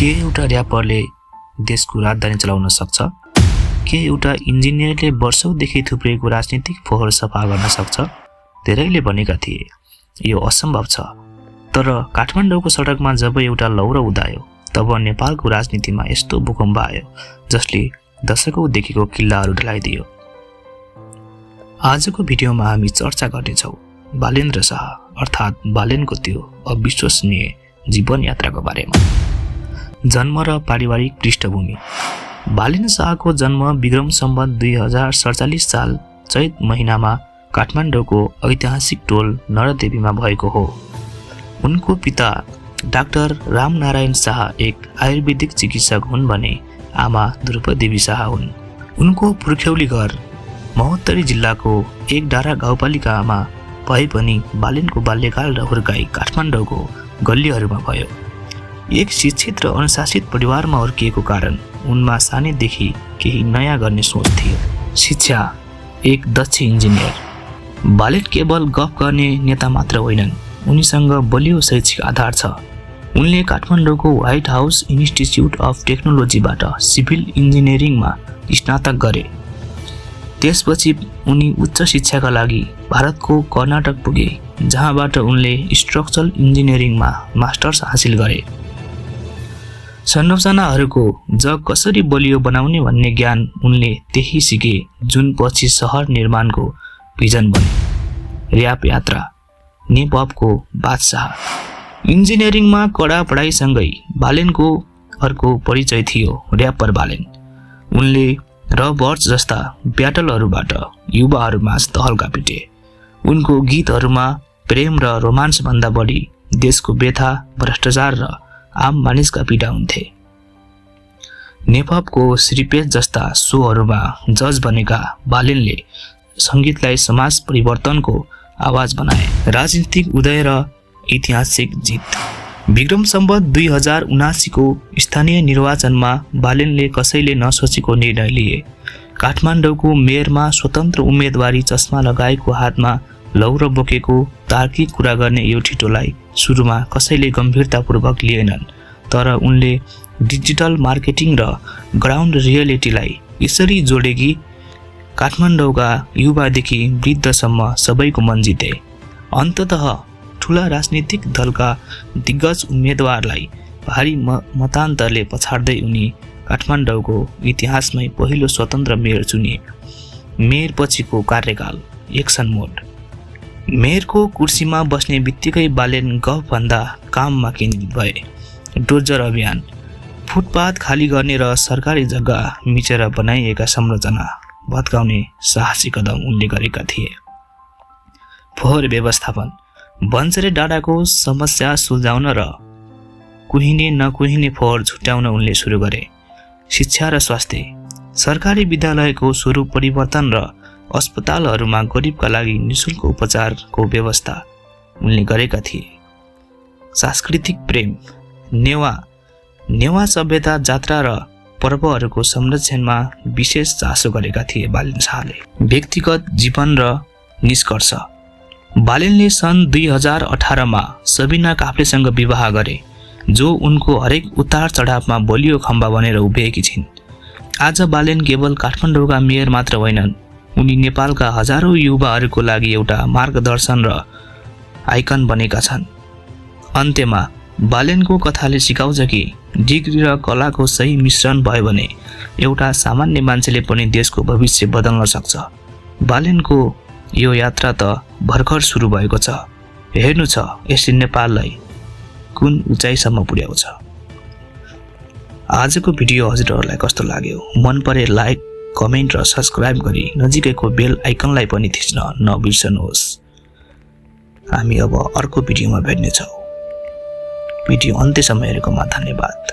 के एउटा र्यापरले देशको राजधानी चलाउन सक्छ? के एउटा इन्जिनियरले वर्षौंदेखि थुप्रिएको राजनीतिक फोहोर सफा गर्न सक्छ? धेरैले भनेका थिए यो असम्भव छ। तर काठमाडौँको सडकमा जब एउटा लौरो उदायो तब नेपालको राजनीतिमा यस्तो भूकम्प आयो जसले दशकौंदेखिको किल्लाहरू ढलाइदियो। आजको भिडियोमा हामी चर्चा गर्नेछौँ बालेन्द्र शाह अर्थात् बालेनको त्यो अविश्वसनीय जीवन यात्राको बारेमा। जन्म र पारिवारिक पृष्ठभूमि। बालेन शाहको जन्म विक्रम सम्वत 2047 साल चैत महिनामा काठमाडौँको ऐतिहासिक टोल नरदेवीमा भएको हो। उनको पिता डाक्टर रामनारायण शाह एक आयुर्वेदिक चिकित्सक हुन् भने आमा द्रौपदेवी शाह हुन्। उनको पुर्ख्यौली घर महोत्तरी जिल्लाको एक डाँडा गाउँपालिकामा भए पनि बालेनको बाल्यकाल र हुर्काई काठमाडौँको गल्लीहरूमा भयो। एक शिक्षित र अनुशासित परिवारमा हुर्किएको कारण उनमा सानैदेखि केही नयाँ गर्ने सोच थियो। शिक्षा। एक दक्ष इन्जिनियर। बालेन केवल गफ गर्ने नेता मात्र होइनन्, उनीसँग बलियो शैक्षिक आधार छ। उनले काठमाडौँको व्हाइट हाउस इन्स्टिच्युट अफ टेक्नोलोजीबाट सिभिल इन्जिनियरिङमा स्नातक गरे। त्यसपछि उनी उच्च शिक्षाका लागि भारतको कर्नाटक पुगे, जहाँबाट उनले स्ट्रक्चरल इन्जिनियरिङमा मास्टर्स हासिल गरे। संरचनाहरूको जग कसरी बलियो बनाउने भन्ने ज्ञान उनले त्यही सिके, जुन पछि सहर निर्माणको भिजन बने। र्याप यात्रा। नेपपको बादशाह। इन्जिनियरिङमा कडा पढाइसँगै बालेनको अर्को परिचय थियो र्यापर बालेन। उनले र बर्च जस्ता ब्याटलहरूबाट युवाहरूमा तहल्का पिटे। उनको गीतहरूमा प्रेम र रोमान्स भन्दा बढी देशको व्यथा, भ्रष्टाचार र आम मानिसका पीडा हुन्थे। नेपपको श्रीपेश जस्ता सोहरूमा जज बनेका बालेनले सङ्गीतलाई समाज परिवर्तनको आवाज बनाए। राजनीतिक उदय र ऐतिहासिक जित। विक्रम सम्वत 2079 को स्थानीय निर्वाचनमा बालेनले कसैले नसोचेको निर्णय लिए। काठमाडौँको मेयरमा स्वतन्त्र उम्मेदवारी चस्मा लगाएको हातमा लौरो बोकेको तार्किक कुरा गर्ने यो ठिटोलाई सुरुमा कसैले गम्भीरतापूर्वक लिएनन्, तर उनले डिजिटल मार्केटिङ र ग्राउन्ड रियालिटीलाई यसरी जोडे कि काठमाडौँका युवादेखि वृद्धसम्म सबैको मन जिते। अन्ततः ठुला राजनीतिक दलका दिग्गज उम्मेदवारलाई भारी मतान्तरले पछाड्दै उनी काठमाडौँको इतिहासमै पहिलो स्वतन्त्र मेयर चुनिए। मेयर पछिको कार्यकाल। एक्सन मोड। मेयरको कुर्सीमा बस्ने बित्तिकै बालेन गफभन्दा काममा केन्द्रित भए। डोजर अभियान। फुटपाथ खाली गर्ने र सरकारी जग्गा मिचेर बनाइएका संरचना भत्काउने साहसी कदम उनले गरेका थिए। फोहोर व्यवस्थापन। बन्सरे डाँडाको समस्या सुल्झाउन र कुहिने नकुहिने फोहोर छुट्याउन उनले सुरु गरे। शिक्षा र स्वास्थ्य। सरकारी विद्यालयको स्वरूप परिवर्तन र अस्पतालहरूमा गरिबका लागि निशुल्क उपचारको व्यवस्था उनले गरेका थिए। सांस्कृतिक प्रेम। नेवा सभ्यता, जात्रा र पर्वहरूको संरक्षणमा विशेष चासो गरेका थिए बालेन शाहले। व्यक्तिगत जीवन र निष्कर्ष। बालेनले सन् 2018 मा सबिना काफ्लेसँग विवाह गरे, जो उनको हरेक उतार चढावमा बलियो खम्बा बनेर उभिएकी छिन्। आज बालेन केवल काठमाडौँका मेयर मात्र होइनन्, उनी नेपालका हजारौं युवाहरूको लागि एउटा मार्गदर्शन र आइकन बनेका छन्। अन्त्यमा बालेनको कथाले सिकाउँछ कि डिग्री र कलाको सही मिश्रण भयो भने एउटा सामान्य मान्छेले पनि देशको भविष्य बदल्न सक्छ। बालेनको यो यात्रा त भर्खर सुरु भएको छ। हेर्नु छ यसले नेपाललाई कुन उचाइसम्म पुर्याउँछ। आजको भिडियो हजुरहरूलाई कस्तो लाग्यो? मन परे लाइक, कमेन्ट र सब्स्क्राइब गरी नजिकैको बेल आइकनलाई पनि थिच्न नबिर्सनुहोस्। हामी अब अर्को भिडियोमा भेट्नेछौँ। भिडियो अन्त्यसम्म हेरेकोमा धन्यवाद।